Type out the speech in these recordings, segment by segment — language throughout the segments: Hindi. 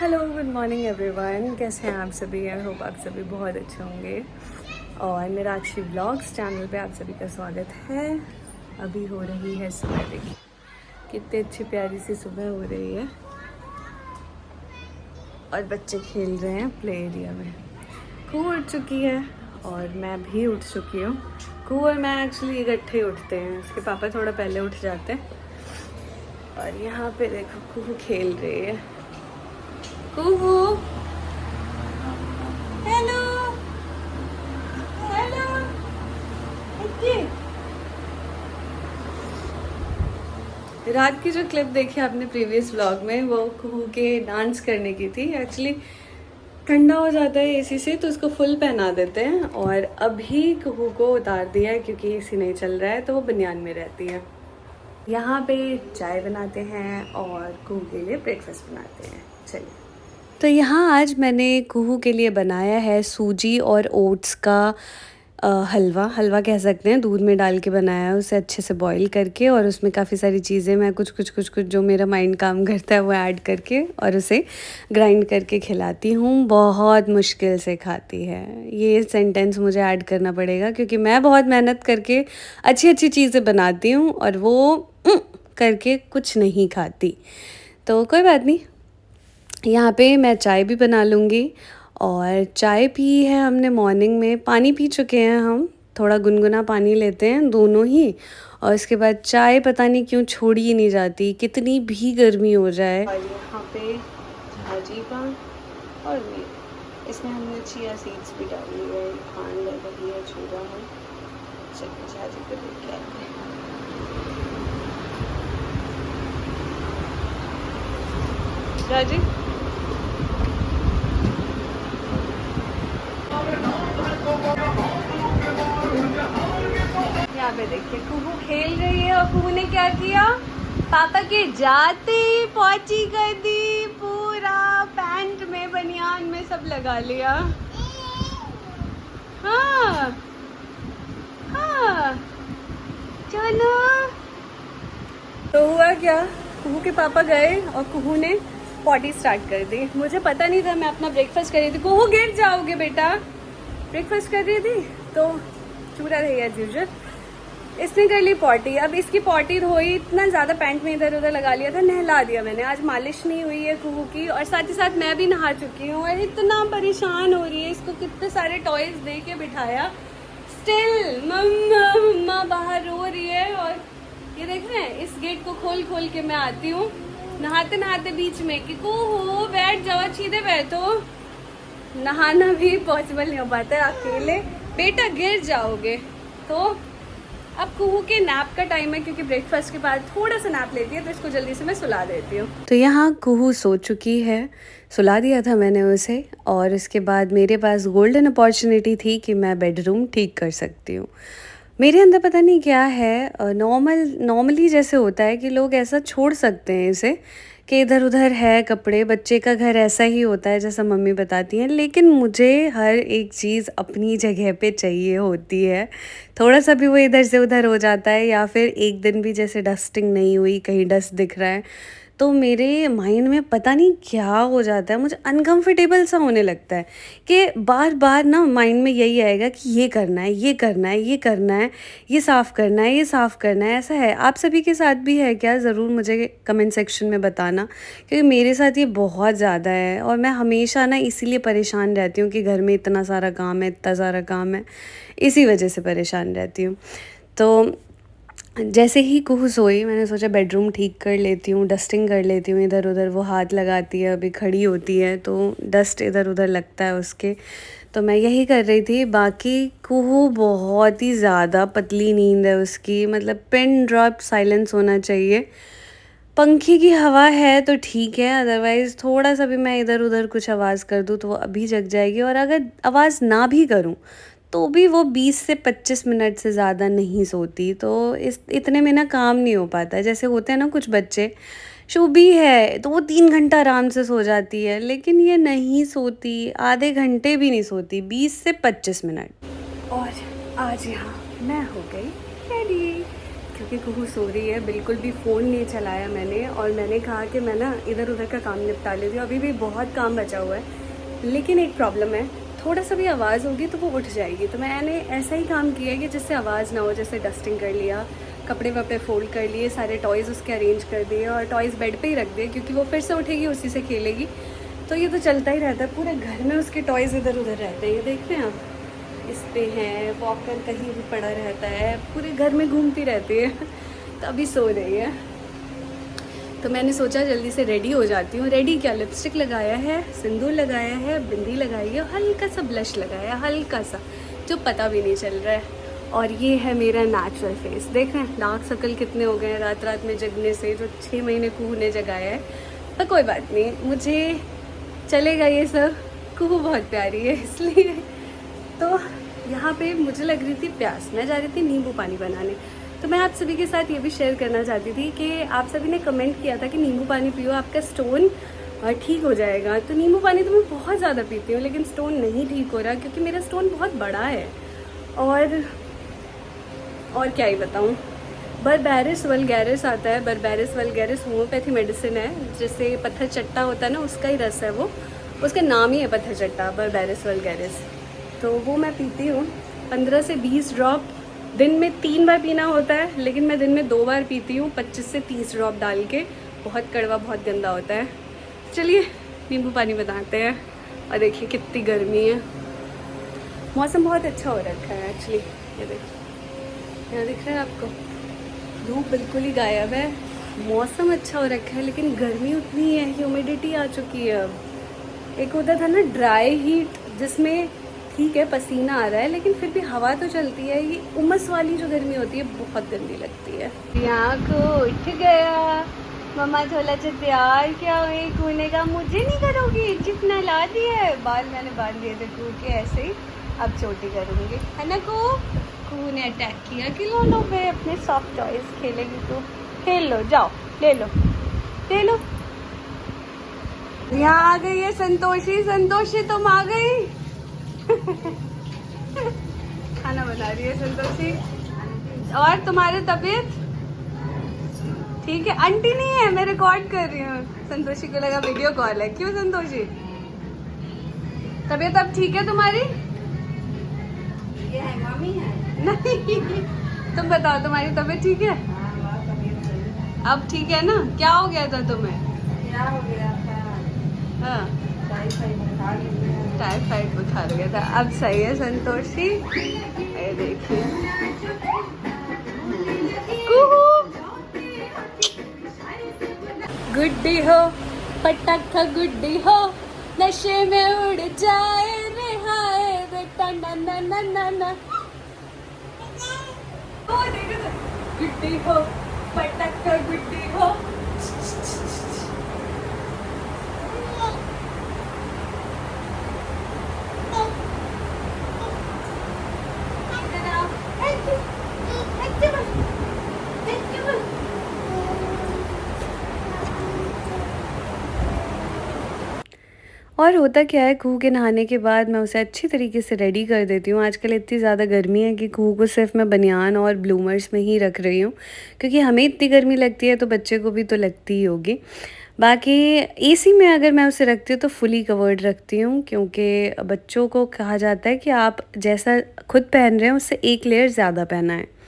Hello, good morning everyone. कैसे हैं आप सभी? आई होप आप सभी बहुत अच्छे होंगे। और मेरा अच्छी ब्लॉग्स चैनल पे आप सभी का स्वागत है। अभी हो रही है सुबह, देखिए कितनी अच्छी प्यारी सी सुबह हो रही है और बच्चे खेल रहे हैं प्ले एरिया में। कुहू उठ चुकी है और मैं भी उठ चुकी हूँ। कुहू और मैं एक्चुअली इकट्ठे ही उठते हैं, उसके पापा थोड़ा पहले उठ जाते हैं। और यहाँ पे देखो कुहू खेल रही है। कुहू, हेलो हेलो। रात की जो क्लिप देखी आपने प्रीवियस व्लॉग में, वो कुहू के डांस करने की थी। एक्चुअली ठंडा हो जाता है एसी से, तो उसको फुल पहना देते हैं। और अभी कुहू को उतार दिया है क्योंकि एसी नहीं चल रहा है, तो वो बनियान में रहती है। यहाँ पे चाय बनाते हैं और कुहू के लिए ब्रेकफास्ट बनाते हैं। चलिए, तो यहाँ आज मैंने कुहू के लिए बनाया है सूजी और ओट्स का हलवा कह सकते हैं। दूध में डाल के बनाया है, उसे अच्छे से बॉईल करके, और उसमें काफ़ी सारी चीज़ें मैं कुछ जो मेरा माइंड काम करता है वो ऐड करके और उसे ग्राइंड करके खिलाती हूँ। बहुत मुश्किल से खाती है। ये सेंटेंस मुझे ऐड करना पड़ेगा क्योंकि मैं बहुत मेहनत करके अच्छी अच्छी चीज़ें बनाती हूँ और वो करके कुछ नहीं खाती। तो कोई बात नहीं, यहाँ पे मैं चाय भी बना लूँगी। और चाय पी है हमने मॉर्निंग में, पानी पी चुके हैं हम। थोड़ा गुनगुना पानी लेते हैं दोनों ही, और इसके बाद चाय पता नहीं क्यों छोड़ी ही नहीं जाती, कितनी भी गर्मी हो जाए। और यहाँ पे झाजीपा और मीट, इसमें हमने चिया सीड्स भी डाली है। खांड लग रही है, चूड़ा है। चलिए झाजी को लेके आते हैं। झाजी, यहाँ पे देखिए कुहू खेल रही है। और कुहू ने क्या किया, पापा के जाते पहुंची कर दी, पूरा पैंट में बनियान में सब लगा लिया। हाँ हाँ, चलो। तो हुआ क्या, कुहू के पापा गए और कुहू ने पॉटी स्टार्ट कर दी। मुझे पता नहीं था, मैं अपना ब्रेकफास्ट कर रही थी। कुहू गिर जाओगे बेटा, ब्रेकफास्ट कर रही थी तो चूरा रही एज यूजुअल। इसने कर ली पॉटी। अब इसकी पॉटी धोई, इतना ज़्यादा पैंट में इधर उधर लगा लिया था, नहला दिया मैंने। आज मालिश नहीं हुई है कुहू की, और साथ ही साथ मैं भी नहा चुकी हूँ। और इतना परेशान हो रही है, इसको कितने सारे टॉयज दे के बिठाया, स्टिल मम्मा मम्मा बाहर रो रही है। और ये देख रहे हैं, इस गेट को खोल खोल के मैं आती हूँ नहाते नहाते बीच में कि कुहू बैठ जाओ, सीधे बैठो। नहाना भी पॉसिबल नहीं हो पाता है अकेले, बेटा गिर जाओगे। तो अब कुहू के नैप का टाइम है, क्योंकि ब्रेकफास्ट के बाद थोड़ा सा नैप लेती है, तो इसको जल्दी से मैं सुला देती हूँ। तो यहाँ कुहू सो चुकी है, सुला दिया था मैंने उसे। और उसके बाद मेरे पास गोल्डन अपॉर्चुनिटी थी कि मैं बेडरूम ठीक कर सकती हूँ। मेरे अंदर पता नहीं क्या है, नॉर्मली जैसे होता है कि लोग ऐसा छोड़ सकते हैं इसे, कि इधर उधर है कपड़े। बच्चे का घर ऐसा ही होता है जैसा मम्मी बताती हैं, लेकिन मुझे हर एक चीज़ अपनी जगह पे चाहिए होती है। थोड़ा सा भी वो इधर से उधर हो जाता है, या फिर एक दिन भी जैसे डस्टिंग नहीं हुई, कहीं डस्ट दिख रहा है, तो मेरे माइंड में पता नहीं क्या हो जाता है, मुझे अनकंफर्टेबल सा होने लगता है कि बार बार ना माइंड में यही आएगा कि ये करना है, ये करना है, ये करना है, ये साफ़ करना है, ये साफ़ करना है। ऐसा है आप सभी के साथ भी है क्या? ज़रूर मुझे कमेंट सेक्शन में बताना, क्योंकि मेरे साथ ये बहुत ज़्यादा है। और मैं हमेशा ना इसीलिए परेशान रहती हूँ कि घर में इतना सारा काम है, इतना सारा काम है, इसी वजह से परेशान रहती हूँ। तो जैसे ही कुहू सोई, मैंने सोचा बेडरूम ठीक कर लेती हूँ, डस्टिंग कर लेती हूँ। इधर उधर वो हाथ लगाती है, अभी खड़ी होती है तो डस्ट इधर उधर लगता है उसके, तो मैं यही कर रही थी। बाकी कुहू बहुत ही ज़्यादा पतली नींद है उसकी, मतलब पिन ड्रॉप साइलेंस होना चाहिए। पंखे की हवा है तो ठीक है, अदरवाइज़ थोड़ा सा भी मैं इधर उधर कुछ आवाज़ कर दूँ तो वो अभी जग जाएगी। और अगर आवाज़ ना भी करूँ तो भी वो 20 से 25 मिनट से ज़्यादा नहीं सोती। तो इस इतने में ना काम नहीं हो पाता। जैसे होते हैं ना कुछ बच्चे, शुभी है तो वो 3 घंटा आराम से सो जाती है, लेकिन ये नहीं सोती, आधे घंटे भी नहीं सोती, 20 से 25 मिनट। और आज यहाँ मैं हो गई रेडी, कि कुहू सो रही है, बिल्कुल भी फ़ोन नहीं चलाया मैंने, और मैंने कहा कि मैं ना इधर उधर का काम निपटा लेती हूँ। अभी भी बहुत काम बचा हुआ है, लेकिन एक प्रॉब्लम है, थोड़ा सा भी आवाज़ होगी तो वो उठ जाएगी। तो मैंने ऐसा ही काम किया है कि जिससे आवाज़ ना हो, जैसे डस्टिंग कर लिया, कपड़े वपड़े फोल्ड कर लिए, सारे टॉयज़ उसके अरेंज कर दिए और टॉयज़ बेड पे ही रख दिए, क्योंकि वो फिर से उठेगी, उसी से खेलेगी। तो ये तो चलता ही रहता है, पूरे घर में उसके टॉयज़ इधर उधर रहते हैं। ये देखते हैं आप, इस पे हैं, वॉकर कहीं भी पड़ा रहता है, पूरे घर में घूमती रहती है। तो अभी सो रही है, तो मैंने सोचा जल्दी से रेडी हो जाती हूँ। रेडी क्या, लिपस्टिक लगाया है, सिंदूर लगाया है, बिंदी लगाई है, हल्का सा ब्लश लगाया है, हल्का सा, जो पता भी नहीं चल रहा है। और ये है मेरा नेचुरल फेस। देख रहे हैं डार्क सर्कल कितने हो गए हैं रात रात में जगने से, जो 6 महीने कुहू ने जगाया है। पर कोई बात नहीं, मुझे चलेगा ये सब, कुहू बहुत प्यारी है इसलिए। तो यहाँ पे मुझे लग रही थी प्यास, मैं जा रही थी नींबू पानी बनाने। तो मैं आप सभी के साथ ये भी शेयर करना चाहती थी कि आप सभी ने कमेंट किया था कि नींबू पानी पियो, आपका स्टोन ठीक हो जाएगा। तो नींबू पानी तो मैं बहुत ज़्यादा पीती हूँ, लेकिन स्टोन नहीं ठीक हो रहा, क्योंकि मेरा स्टोन बहुत बड़ा है। और क्या ही बताऊँ, बर्बेरिस वल्गैरिस आता है। बर्बेरिस वल्गैरिस होम्योपैथी मेडिसिन है, जैसे पत्थर चट्टा होता है ना, उसका ही रस है वो, उसका नाम ही है पत्थर चट्टा, बर्बेरिस वल्गैरिस। तो वो मैं पीती हूँ 15 से 20 ड्रॉप, दिन में 3 बार पीना होता है, लेकिन मैं दिन में 2 बार पीती हूँ 25 से 30 ड्रॉप डाल के। बहुत कड़वा, बहुत गंदा होता है। चलिए नींबू पानी बनाते हैं। और देखिए कितनी गर्मी है, मौसम बहुत अच्छा हो रखा है एक्चुअली। ये देखिए, यहाँ दिख रहा है आपको, धूप बिल्कुल ही गायब है, मौसम अच्छा हो रखा है, लेकिन गर्मी उतनी है, ह्यूमिडिटी आ चुकी है। अब एक होता था ना ड्राई हीट, जिसमें ठीक है पसीना आ रहा है, लेकिन फिर भी हवा तो चलती है। ये उमस वाली जो गर्मी होती है बहुत गंदी लगती है। यहाँ को उठ गया, मम्मा थोड़ा सा तैयार क्या हुई, कूने का मुझे नहीं करोगी, जितना ला दिया है। बाल मैंने बांध दिए थे कू के ऐसे ही, अब चोटी करूँगी, है ना कू ने अटैक किया कि लो भाई अपने सॉफ्ट टॉयज खेलेगी तो खेल लो, जाओ ले लो ले लो। यहाँ आ गई है संतोषी, संतोषी तुम आ गई। खाना बना रही है संतोषी। और तुम्हारी तबीयत ठीक है? आंटी नहीं है, मैं रिकॉर्ड कर रही हूँ। संतोषी को लगा वीडियो कॉल है। क्यों संतोषी, तबीयत अब ठीक है तुम्हारी? ये है मम्मी है नहीं। तुम बताओ तुम्हारी तबीयत ठीक है? अब ठीक है ना? क्या हो गया था तुम्हें? क्या हो गया था? हाँ टाइफाइड बुखार हो गया था, अब सही है संतोषी। ये देखिए गुड्डी हो पटाखा, गुड्डी हो नशे में उड़ जाए रे हाय बेटा, ना ना ना ना ना। गुड्डी हो पटाखा, गुड्डी हो। और होता क्या है, कुहू के नहाने के बाद मैं उसे अच्छी तरीके से रेडी कर देती हूँ। आजकल इतनी ज़्यादा गर्मी है कि कुहू को सिर्फ मैं बनियान और ब्लूमर्स में ही रख रही हूँ, क्योंकि हमें इतनी गर्मी लगती है तो बच्चे को भी तो लगती ही होगी। बाकी एसी में अगर मैं उसे रखती हूँ तो फुली कवर्ड रखती हूँ, क्योंकि बच्चों को कहा जाता है कि आप जैसा खुद पहन रहे हैं उससे एक लेयर ज़्यादा पहना है।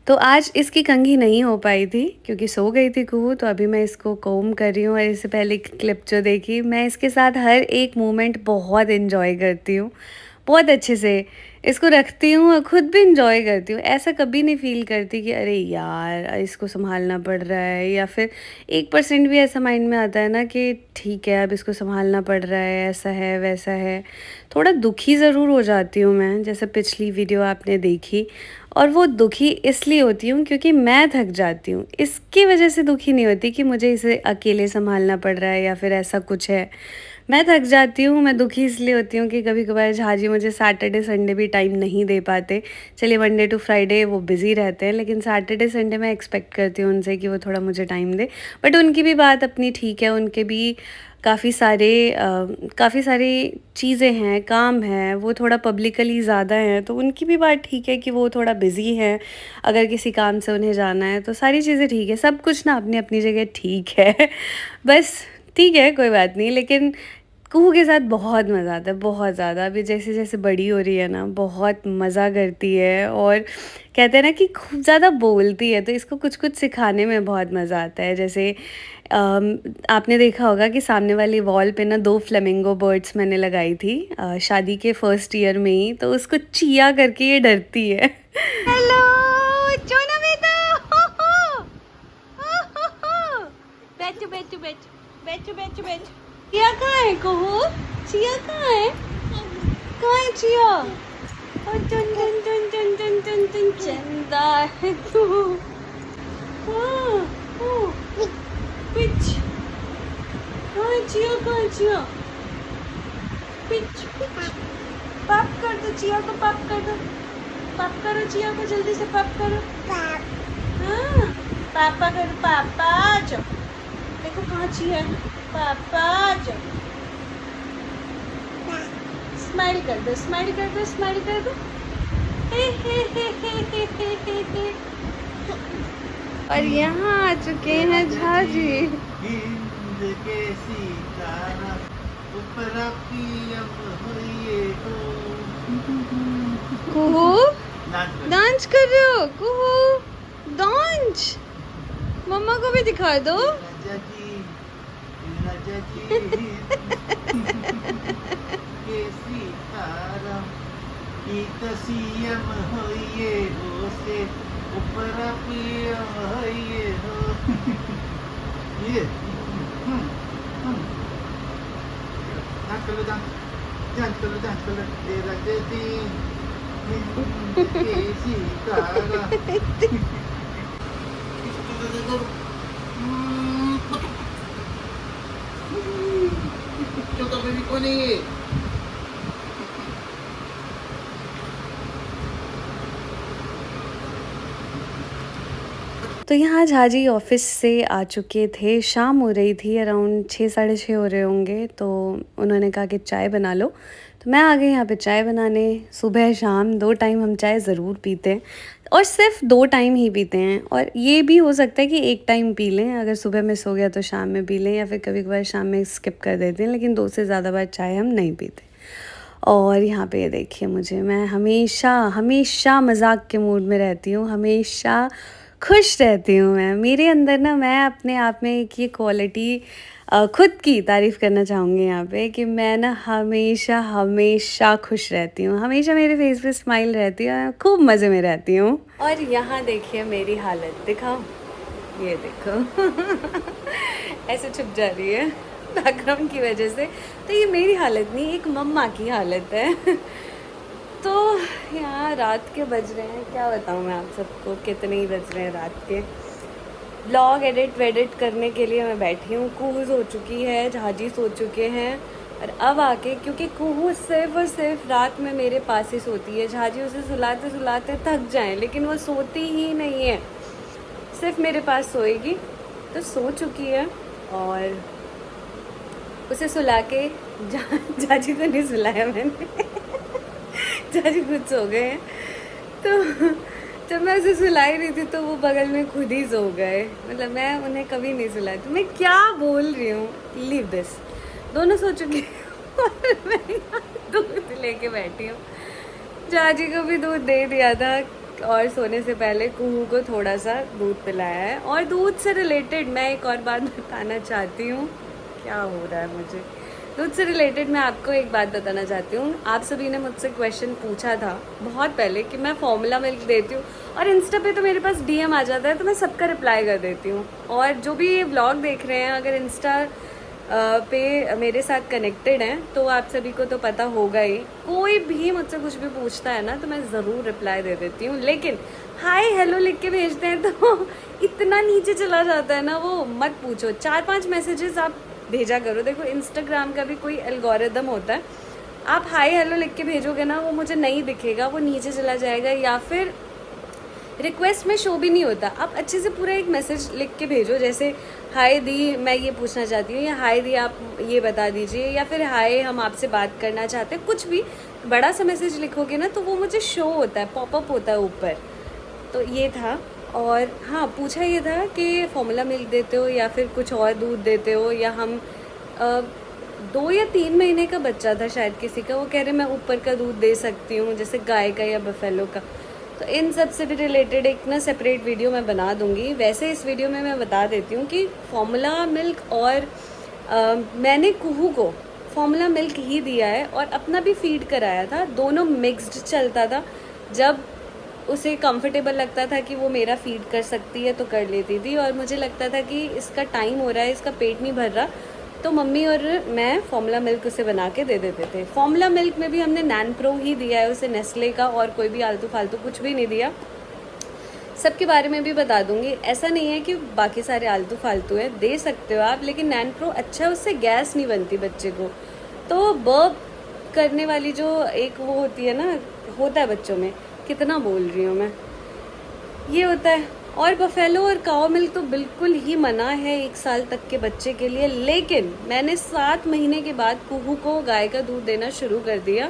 तो आज इसकी कंघी नहीं हो पाई थी क्योंकि सो गई थी कुहू, तो अभी मैं इसको कोम कर रही हूँ। और इससे पहले क्लिप जो देखी, मैं इसके साथ हर एक मोमेंट बहुत इन्जॉय करती हूँ, बहुत अच्छे से इसको रखती हूँ और ख़ुद भी इंजॉय करती हूँ। ऐसा कभी नहीं फ़ील करती कि अरे यार इसको संभालना पड़ रहा है, या फिर 1% भी ऐसा माइंड में आता है ना कि ठीक है अब इसको संभालना पड़ रहा है, ऐसा है वैसा है। थोड़ा दुखी ज़रूर हो जाती हूँ मैं, जैसे पिछली वीडियो आपने देखी, और वो दुखी इसलिए होती हूँ क्योंकि मैं थक जाती हूँ। इसकी वजह से दुखी नहीं होती कि मुझे इसे अकेले संभालना पड़ रहा है या फिर ऐसा कुछ है। मैं थक जाती हूँ, मैं दुखी इसलिए होती हूँ कि कभी कभार झाजी मुझे सैटरडे संडे भी टाइम नहीं दे पाते। चलिए मंडे टू फ्राइडे वो बिज़ी रहते हैं, लेकिन सैटरडे संडे मैं एक्सपेक्ट करती हूँ उनसे कि वो थोड़ा मुझे टाइम दे। बट उनकी भी बात अपनी ठीक है, उनके भी काफ़ी सारी चीज़ें हैं, काम है, वो थोड़ा पब्लिकली ज़्यादा हैं, तो उनकी भी बात ठीक है कि वो थोड़ा बिज़ी हैं, अगर किसी काम से उन्हें जाना है, तो सारी चीज़ें ठीक है, सब कुछ ना अपनी-अपनी जगह ठीक है। बस ठीक है, कोई बात नहीं, लेकिन कुहू के साथ बहुत मज़ा आता है, बहुत ज़्यादा। अभी जैसे-जैसे बड़ी हो रही है ना, बहुत मज़ा करती है और कहते हैं ना कि खूब ज़्यादा बोलती है, तो इसको कुछ-कुछ सिखाने में बहुत मज़ा आता है। जैसे आपने देखा होगा कि सामने वाली वॉल पे ना 2 फ्लेमिंगो बर्ड्स मैंने लगाई थी शादी के फर्स्ट ईयर में ही, तो उसको चिया करके ये डरती है। हेलो, चोना बेटा। बैठो, बैठो, बैठो, बैठो, बैठो, बैठो। चिया कहाँ है कुहू? चिया कहाँ है? कहाँ है चिया? ओ टन टन टन टन टन टन टन चंदा है तू। पिच। कहाँ है चिया? कहाँ है चिया? Pitch pitch. पाप कर दो चिया को, पाप कर दो। पाप करो चिया को, जल्दी से पाप करो। पाप। हाँ, पापा करो, पापा जो। देखो कहाँ चिया है? पापा जो। स्माइल कर दो, स्माइल कर दो, स्माइल कर दो। हे हे हे हे हे हे हे हे। और यहाँ आ चुके हैं झाजी। कुहू डांस कर रहे हो? कुहू डांस, मम्मा को भी दिखा दो। बेबी कौन है ये? तो यहाँ झाजी ऑफिस से आ चुके थे, शाम हो रही थी, अराउंड 6 साढ़े 6 हो रहे होंगे, तो उन्होंने कहा कि चाय बना लो, तो मैं आ गई यहाँ पे चाय बनाने। सुबह शाम 2 टाइम हम चाय ज़रूर पीते हैं और सिर्फ 2 टाइम ही पीते हैं, और ये भी हो सकता है कि 1 टाइम पी लें, अगर सुबह मिस हो गया तो शाम में पी लें, या फिर कभी कभार शाम में स्किप कर देते हैं, लेकिन 2 से ज़्यादा बार चाय हम नहीं पीते। और यहाँ पे ये देखिए मुझे, मैं हमेशा हमेशा मजाक के मूड में रहती हूँ, हमेशा खुश रहती हूँ मैं। मेरे अंदर ना, मैं अपने आप में एक ये क्वालिटी खुद की तारीफ़ करना चाहूँगी यहाँ पे, कि मैं ना हमेशा हमेशा खुश रहती हूँ, हमेशा मेरे फेस पे स्माइल रहती है, खूब मज़े में रहती हूँ। और यहाँ देखिए मेरी हालत, दिखाओ, ये देखो। ऐसे छुप जा रही है बैकग्राउंड की वजह से, तो ये मेरी हालत नहीं, एक मम्मा की हालत है। तो यहाँ रात के बज रहे हैं, क्या बताऊँ मैं आप सबको, कितने ही बज रहे हैं रात के। ब्लॉग एडिट वेडिट करने के लिए मैं बैठी हूँ, कुहू सो चुकी है, झाजी सो चुके हैं, और अब आके, क्योंकि कुहू सिर्फ और सिर्फ रात में मेरे पास ही सोती है, झाजी उसे सुलाते सुलाते थक जाएं, लेकिन वो सोती ही नहीं है, सिर्फ मेरे पास सोएगी। तो सो चुकी है, और उसे सुला के झाजी को नहीं सुलाया मैंने। झाजी खुद सो गए हैं, तो जब मैं उसे सुलाई रही थी तो वो बगल में खुद ही सो गए, मतलब मैं उन्हें कभी नहीं सुलाई। तो मैं क्या बोल रही हूँ, लीव दिस। दोनों सो चुके हैं और मैं यहाँ दूध लेके बैठी हूँ। झाजी को भी दूध दे दिया था, और सोने से पहले कुहू को थोड़ा सा दूध पिलाया है। और दूध से रिलेटेड मैं एक और बात बताना चाहती हूँ, क्या हो रहा है मुझे, दूध से रिलेटेड मैं आपको एक बात बताना चाहती हूँ। आप सभी ने मुझसे क्वेश्चन पूछा था बहुत पहले कि मैं फॉर्मूला मिल्क देती हूँ, और इंस्टा पे तो मेरे पास डीएम आ जाता है, तो मैं सबका रिप्लाई कर देती हूँ। और जो भी ये व्लॉग देख रहे हैं, अगर इंस्टा पे मेरे साथ कनेक्टेड हैं, तो आप सभी को तो पता होगा ही, कोई भी मुझसे कुछ भी पूछता है ना, तो मैं ज़रूर रिप्लाई दे देती हूँ। लेकिन हाय हेलो लिख के भेजते हैं तो इतना नीचे चला जाता है ना, वो मत पूछो। 4-5 मैसेजेस आप भेजा करो। देखो इंस्टाग्राम का भी कोई एल्गोरिदम होता है, आप हाय हेलो लिख के भेजोगे ना, वो मुझे नहीं दिखेगा, वो नीचे चला जाएगा, या फिर रिक्वेस्ट में शो भी नहीं होता। आप अच्छे से पूरा एक मैसेज लिख के भेजो, जैसे हाय दी मैं ये पूछना चाहती हूँ, या हाय दी आप ये बता दीजिए, या फिर हाय हम आपसे बात करना चाहते हैं। कुछ भी बड़ा सा मैसेज लिखोगे ना तो वो मुझे शो होता है, पॉपअप होता है ऊपर। तो ये था। और हाँ, पूछा ये था कि फॉर्मूला मिल्क देते हो या फिर कुछ और दूध देते हो, या हम 2 या 3 महीने का बच्चा था शायद किसी का, वो कह रहे मैं ऊपर का दूध दे सकती हूँ, जैसे गाय का या बफेलो का। तो इन सब से भी रिलेटेड एक ना सेपरेट वीडियो मैं बना दूँगी। वैसे इस वीडियो में मैं बता देती हूँ कि फॉर्मूला मिल्क और मैंने कुहू को फॉर्मूला मिल्क ही दिया है और अपना भी फीड कराया था, दोनों मिक्स्ड चलता था। जब उसे कंफर्टेबल लगता था कि वो मेरा फीड कर सकती है तो कर लेती थी, और मुझे लगता था कि इसका टाइम हो रहा है, इसका पेट नहीं भर रहा, तो मम्मी और मैं फॉर्मूला मिल्क उसे बना के दे देते थे। फॉर्मूला मिल्क में भी हमने नैन प्रो ही दिया है उसे, नेस्ले का, और कोई भी आलतू फालतू कुछ भी नहीं दिया। सबके बारे में भी बता दूंगी, ऐसा नहीं है कि बाकी सारे आलतू फालतू है, दे सकते हो आप, लेकिन नैन प्रो अच्छा है, उससे गैस नहीं बनती बच्चे को। तो बर्प करने वाली जो एक वो होती है ना, होता है बच्चों में, कितना बोल रही हूँ मैं, ये होता है। और बफेलो और काओ मिल्क तो बिल्कुल ही मना है 1 साल तक के बच्चे के लिए, लेकिन मैंने 7 महीने के बाद कुहू को गाय का दूध देना शुरू कर दिया।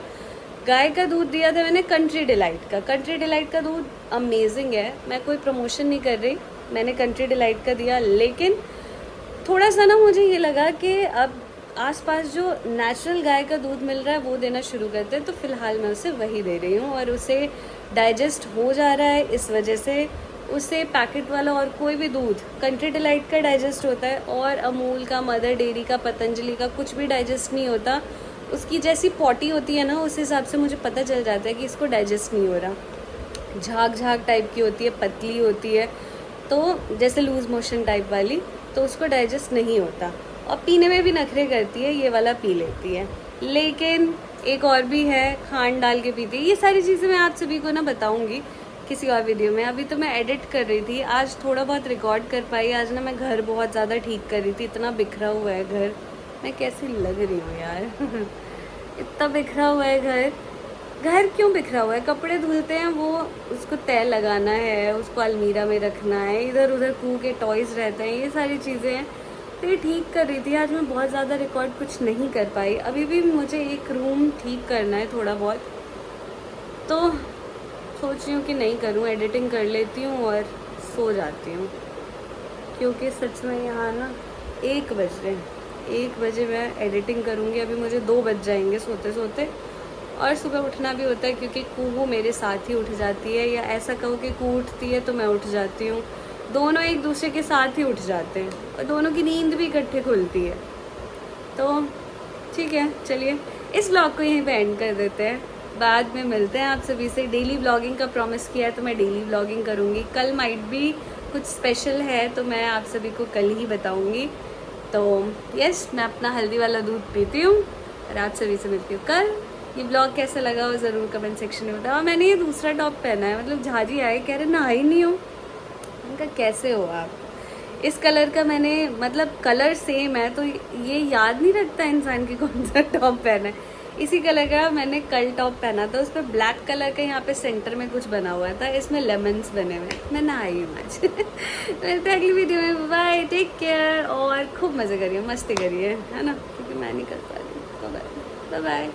गाय का दूध दिया था मैंने कंट्री डिलाइट का। कंट्री डिलाइट का दूध अमेजिंग है, मैं कोई प्रमोशन नहीं कर रही, मैंने कंट्री डिलाइट का दिया। लेकिन थोड़ा सा ना मुझे ये लगा कि अब आसपास जो नेचुरल गाय का दूध मिल रहा है वो देना शुरू करते हैं, तो फिलहाल मैं उसे वही दे रही हूँ, और उसे डाइजेस्ट हो जा रहा है। इस वजह से उसे पैकेट वाला और कोई भी दूध, कंट्री डिलाइट का डाइजेस्ट होता है, और अमूल का, मदर डेयरी का, पतंजलि का कुछ भी डाइजेस्ट नहीं होता। उसकी जैसी पॉटी होती है ना, उस हिसाब से मुझे पता चल जाता है कि इसको डाइजेस्ट नहीं हो रहा। झाग झाग टाइप की होती है, पतली होती है, तो जैसे लूज मोशन टाइप वाली, तो उसको डाइजेस्ट नहीं होता। और पीने में भी नखरे करती है, ये वाला पी लेती है। लेकिन एक और भी है, खांड डाल के पीती है। ये सारी चीज़ें मैं आप सभी को ना बताऊंगी किसी और वीडियो में। अभी तो मैं एडिट कर रही थी, आज थोड़ा बहुत रिकॉर्ड कर पाई। आज ना मैं घर बहुत ज़्यादा ठीक कर रही थी, इतना बिखरा हुआ है घर। मैं कैसी लग रही हूँ यार इतना बिखरा हुआ है घर। घर क्यों बिखरा हुआ है? कपड़े धुलते हैं, वो उसको तय लगाना है, उसको अलमीरा में रखना है, इधर उधर कू के टॉयज़ रहते हैं, ये सारी चीज़ें हैं। तो ये ठीक कर रही थी। आज मैं बहुत ज़्यादा रिकॉर्ड कुछ नहीं कर पाई। अभी भी मुझे एक रूम ठीक करना है थोड़ा बहुत, तो सोच रही हूँ कि नहीं करूँ, एडिटिंग कर लेती हूँ और सो जाती हूँ, क्योंकि सच में यहाँ ना 1 बज रहे हैं। 1 बजे मैं एडिटिंग करूँगी, अभी मुझे 2 बज जाएंगे सोते सोते। और सुबह उठना भी होता है, क्योंकि कुहू मेरे साथ ही उठ जाती है, या ऐसा कहो कि कू उठती है तो मैं उठ जाती हूँ। दोनों एक दूसरे के साथ ही उठ जाते हैं, और दोनों की नींद भी इकट्ठे खुलती है। तो ठीक है, चलिए इस ब्लॉग को यहीं पे एंड कर देते हैं। बाद में मिलते हैं आप सभी से। डेली व्लॉगिंग का प्रॉमिस किया है तो मैं डेली व्लॉगिंग करूँगी। कल माइट भी कुछ स्पेशल है, तो मैं आप सभी को कल ही बताऊँगी। तो यस, मैं अपना हल्दी वाला दूध पीती हूँ, और आप सभी से मिलती हूँ कल। ये ब्लॉग कैसा लगा वो ज़रूर कमेंट सेक्शन में बताओ। मैंने ये दूसरा टॉप पहना है, मतलब झाजी आए कह रहे नहाई नहीं हो, उनका कैसे हो आप? इस कलर का मैंने, मतलब कलर सेम है, तो ये याद नहीं रखता इंसान की कौन सा टॉप पहना है। इसी कलर का मैंने कल टॉप पहना था, उस पर ब्लैक कलर का यहाँ पे सेंटर में कुछ बना हुआ था, इसमें लेमन्स बने हुए। मैं नहाई हूँ आज मिलते हैं अगली वीडियो में। बाय, टेक केयर, और खूब मज़े करिए, मस्ती करिए, है ना, क्योंकि मैं नहीं कर पा रही हूँ। Bye bye.